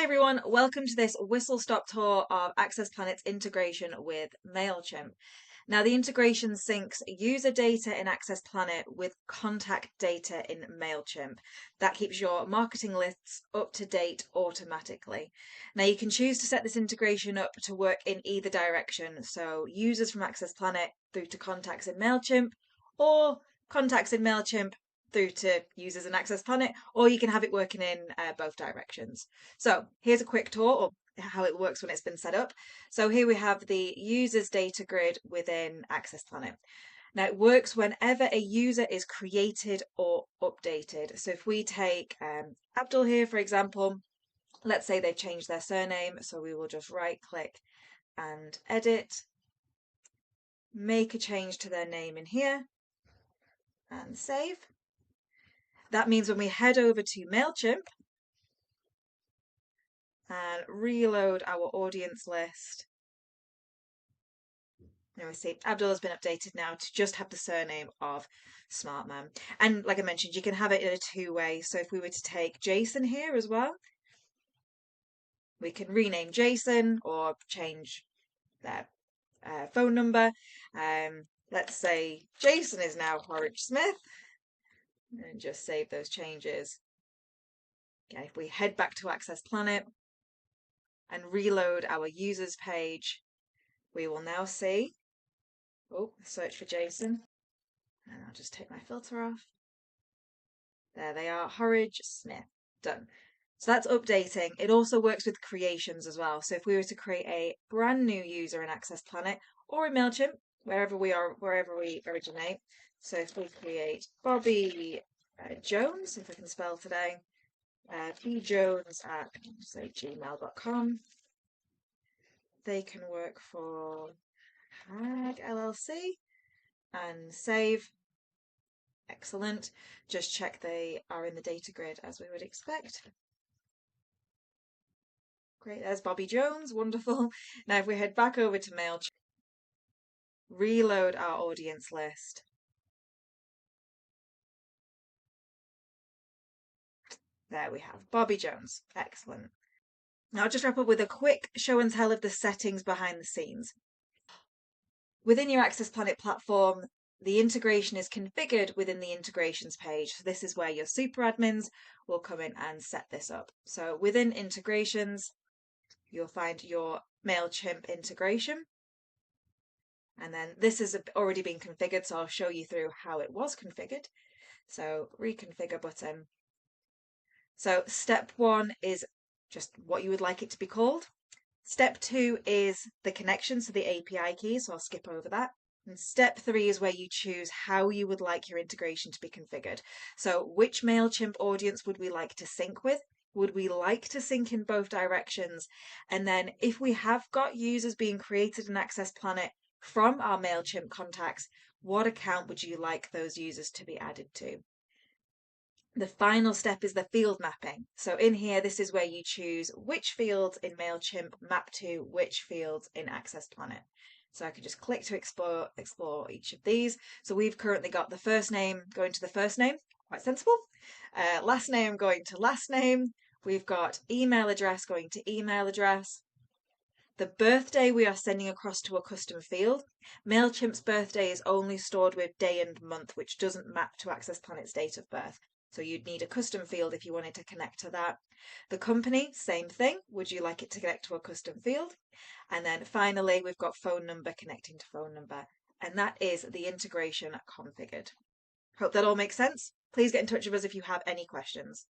Hi everyone, welcome to this whistle-stop tour of accessplanit's integration with Mailchimp. Now the integration syncs user data in accessplanit with contact data in Mailchimp. That keeps your marketing lists up to date automatically. Now you can choose to set this integration up to work in either direction, so users from accessplanit through to contacts in Mailchimp, or contacts in Mailchimp through to users in accessplanit, or you can have it working in both directions. So here's a quick tour of how it works when it's been set up. So here we have the users data grid within accessplanit. Now it works whenever a user is created or updated. So if we take Abdul here, for example, let's say they've changed their surname. So we will just right click and edit, make a change to their name in here and save. That means when we head over to Mailchimp and reload our audience list, now we see Abdul has been updated now to just have the surname of Smartman. And like I mentioned, you can have it in a two-way. So if we were to take Jason here as well, we can rename Jason or change their phone number. Let's say Jason is now Horridge Smith. And just save those changes. Okay, if we head back to accessplanit and reload our users page, we will now see, search for Jason, and I'll just take my filter off. There they are, Horridge Smith, done. So that's updating. It also works with creations as well. So if we were to create a brand new user in accessplanit or in Mailchimp, wherever we originate. So if we create Bobby Jones, if I can spell today, bjones at say gmail.com. They can work for Hag LLC and save. Excellent. Just check they are in the data grid as we would expect. Great, there's Bobby Jones, wonderful. Now if we head back over to Mailchimp, reload our audience list. There we have Bobby Jones, excellent. Now I'll just wrap up with a quick show and tell of the settings behind the scenes. Within your accessplanit platform, the integration is configured within the integrations page. So this is where your super admins will come in and set this up. So within integrations, you'll find your Mailchimp integration. And then this has already been configured, so I'll show you through how it was configured. So reconfigure button. So step 1 is just what you would like it to be called. Step 2 is the connection, so the API key, so I'll skip over that. And step 3 is where you choose how you would like your integration to be configured. So which Mailchimp audience would we like to sync with? Would we like to sync in both directions? And then if we have got users being created in accessplanit from our Mailchimp contacts, what account would you like those users to be added to? The final step is the field mapping. So in here, this is where you choose which fields in Mailchimp map to which fields in accessplanit. So I can just click to explore each of these. So we've currently got the first name going to the first name, quite sensible. Last name going to last name. We've got email address going to email address. The birthday we are sending across to a custom field. Mailchimp's birthday is only stored with day and month, which doesn't map to accessplanit's date of birth. So you'd need a custom field if you wanted to connect to that. The company, same thing. Would you like it to connect to a custom field? And then finally, we've got phone number connecting to phone number. And that is the integration configured. Hope that all makes sense. Please get in touch with us if you have any questions.